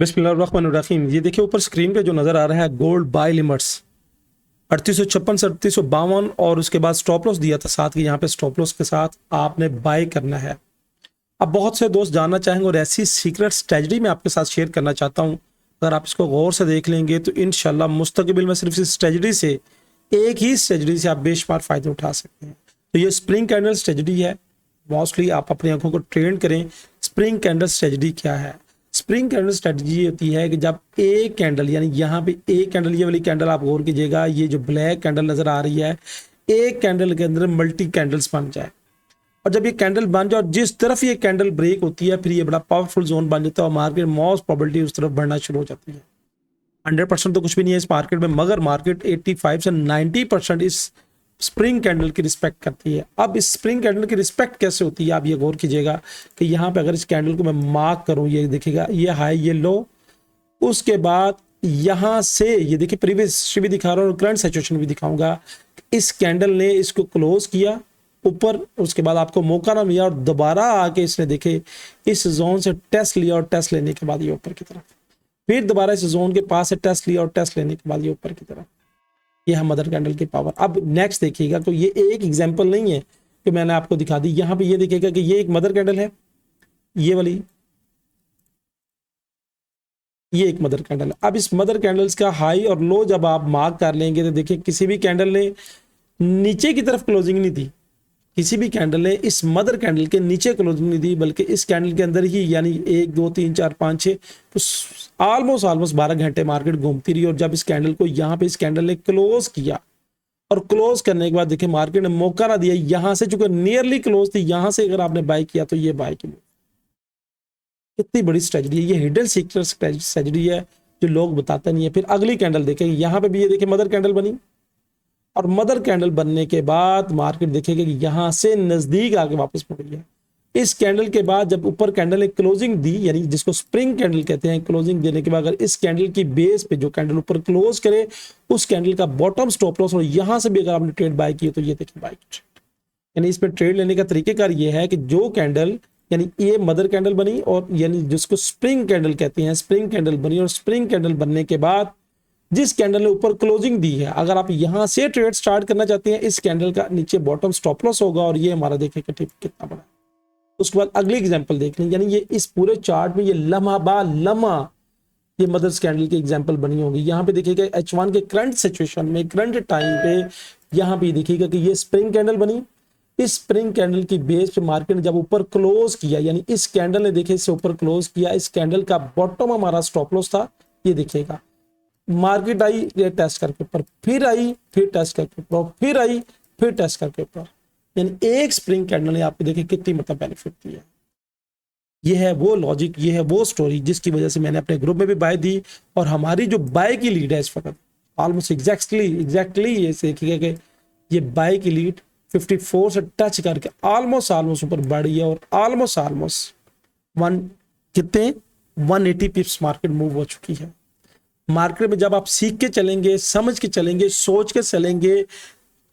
बिस्मिल्लाहिर्रहमानिर्रहीम। ये देखिए ऊपर स्क्रीन पे जो नज़र आ रहा है गोल्ड बाय लिमिट्स 3856 से 3852 और उसके बाद स्टॉप लॉस दिया था साथ ही यहाँ पे स्टॉप लॉस के साथ आपने बाय करना है। अब बहुत से दोस्त जानना चाहेंगे और ऐसी सीक्रेट स्ट्रेटजी मैं आपके साथ शेयर करना चाहता हूँ। अगर आप इसको गौर से देख लेंगे तो इंशाल्लाह मुस्तकबिल में सिर्फ इस स्ट्रेटजी से एक ही स्ट्रेटजी से आप बेशुमार फ़ायदे उठा सकते हैं। तो ये स्प्रिंग कैंडल स्ट्रेटजी है। मोस्टली आप अपनी आंखों को ट्रेन करें। स्प्रिंग कैंडल स्ट्रेटजी क्या है? स्प्रिंग कैंडल स्ट्रेटजी होती है कि जब एक कैंडल यानी यहाँ पे एक कैंडल, ये वाली कैंडल आप गौर कीजिएगा, ये जो ब्लैक कैंडल नजर आ रही है, एक कैंडल के अंदर मल्टी कैंडल्स बन जाए और जब ये कैंडल बन जाए और जिस तरफ ये कैंडल ब्रेक होती है फिर ये बड़ा पावरफुल जोन बन जाता है और मार्केट मोस्ट प्रोबेबिलिटी उस तरफ बढ़ना शुरू हो जाती है। 100% तो कुछ भी नहीं है इस मार्केट में, मगर मार्केट 85 से 90% इस स्प्रिंग कैंडल की रिस्पेक्ट करती है। अब इस स्प्रिंग कैंडल की रिस्पेक्ट कैसे होती है आप ये गौर कीजिएगा कि यहाँ पे अगर इस कैंडल को मैं मार्क करूँ, ये देखिएगा ये हाई ये लो, उसके बाद यहाँ से ये देखिए प्रीवियस हिस्ट्री भी दिखा रहा हूँ और करंट सिचुएशन भी दिखाऊंगा। इस कैंडल ने इसको क्लोज किया ऊपर, उसके बाद आपको मौका ना मिला और दोबारा आके इसने देखे इस जोन से टेस्ट लिया और टेस्ट लेने के बाद ये ऊपर की तरफ, फिर दोबारा इस जोन के पास से टेस्ट लिया और टेस्ट लेने के बाद ये ऊपर की तरफ। ये है मदर कैंडल की पावर। अब नेक्स्ट देखिएगा तो ये एक एग्जांपल नहीं है कि मैंने आपको दिखा दी। यहाँ पे ये देखिएगा कि ये एक मदर कैंडल है, ये वाली, ये एक मदर कैंडल है। अब इस मदर कैंडल्स का हाई और लो जब आप मार्क कर लेंगे तो देखिए किसी भी कैंडल ने नीचे की तरफ क्लोजिंग नहीं दी, किसी भी कैंडल ने इस मदर कैंडल के नीचे क्लोजिंग नहीं दी, बल्कि इस कैंडल के अंदर ही यानी 1 2 3 4 5 6 तो ऑलमोस्ट 12 घंटे मार्केट घूमती रही और जब इस कैंडल को यहाँ पे इस कैंडल ने क्लोज किया और क्लोज करने के बाद देखिए मार्केट ने मौका ना दिया, यहाँ से चूंकि नियरली क्लोज थी, यहाँ से अगर आपने बाय किया तो ये बाय की कितनी बड़ी स्ट्रेटजी है। ये हिडन सीक्रेट स्ट्रेटजी है जो लोग बताते नहीं है। फिर अगली कैंडल देखेंगे, यहाँ पे भी ये देखिए मदर कैंडल बनी और मदर कैंडल बनने के बाद मार्केट देखेगा कि यहां से नजदीक आके वापस मुड़ गया। इस कैंडल के बाद जब ऊपर कैंडल ने क्लोजिंग दी, यानी जिसको स्प्रिंग कैंडल कहते हैं, क्लोजिंग देने के बाद अगर इस कैंडल की बेस पे जो कैंडल ऊपर क्लोज करे उस कैंडल का बॉटम स्टॉप लॉस और यहां से भी अगर आपने ट्रेड बाय की तो ये देखिए बाय की ट्रेड। यानी इसमें ट्रेड लेने का तरीकेकार ये है कि जो कैंडल यानी ये मदर कैंडल बनी और यानी जिसको स्प्रिंग कैंडल कहते हैं, स्प्रिंग कैंडल बनी और स्प्रिंग कैंडल बनने के बाद जिस कैंडल ने ऊपर क्लोजिंग दी है, अगर आप यहां से ट्रेड स्टार्ट करना चाहते हैं, इस कैंडल का नीचे बॉटम स्टॉप लॉस होगा और ये हमारा देखेगा कितना बड़ा। उसके बाद अगली एग्जांपल देख लें, यानी ये इस पूरे चार्ट में ये लम्हा बा लम्हा ये मदर्स कैंडल की एग्जांपल बनी होगी। यहाँ पे देखिएगा H1 के करंट सिचुएशन में, करंट टाइम पे यहाँ पे देखिएगा कि ये स्प्रिंग कैंडल बनी। इस स्प्रिंग कैंडल की बेस पे मार्केट ने जब ऊपर क्लोज किया, यानी इस कैंडल ने देखिए इससे ऊपर क्लोज किया, इस कैंडल का बॉटम हमारा स्टॉप लॉस था, ये देखिएगा मार्केट आई ये टेस्ट करके ऊपर, फिर आई फिर टेस्ट करके ऊपर, फिर आई फिर टेस्ट करके ऊपर। यानी एक स्प्रिंग कैंडल ने आपको देखिए कितनी मतलब बेनिफिट दी है। ये है वो लॉजिक, ये है वो स्टोरी जिसकी वजह से मैंने अपने ग्रुप में भी बाय दी और हमारी जो बाय की लीड है इस वक्त ऑलमोस्ट एग्जैक्टली ये देखिएगा कि ये बाय की लीड 54 से टच करके ऑलमोस्ट ऊपर बढ़ी है और ऑलमोस्ट कितने 180 पिप्स मार्केट मूव हो चुकी है। मार्केट में जब आप सीख के चलेंगे, समझ के चलेंगे, सोच के चलेंगे,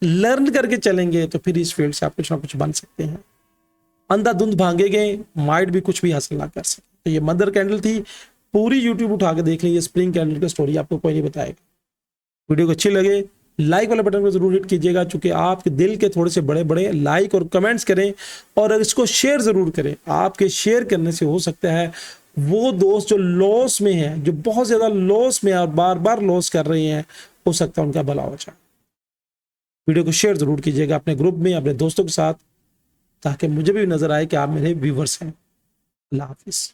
लर्न करके चलेंगे तो फिर इस फील्ड से आप कुछ ना कुछ बन सकते हैं। अंधाधुंध भागेंगे माइट भी कुछ भी हासिल ना कर सकते। तो ये मदर कैंडल थी, पूरी यूट्यूब उठा के देख लीजिए, स्प्रिंग कैंडल की स्टोरी आपको कोई नहीं बताएगा। वीडियो को अच्छी लगे लाइक वाला बटन को जरूर हिट कीजिएगा, चूंकि आपके दिल के थोड़े से बड़े बड़े लाइक और कमेंट्स करें और इसको शेयर जरूर करें। आपके शेयर करने से हो सकता है वो दोस्त जो लॉस में है, जो बहुत ज्यादा लॉस में है और बार बार लॉस कर रहे हैं, हो सकता है उनका भला हो जाए। वीडियो को शेयर जरूर कीजिएगा अपने ग्रुप में, अपने दोस्तों के साथ, ताकि मुझे भी नजर आए कि आप मेरे व्यूवर्स हैं। अल्लाह हाफिज।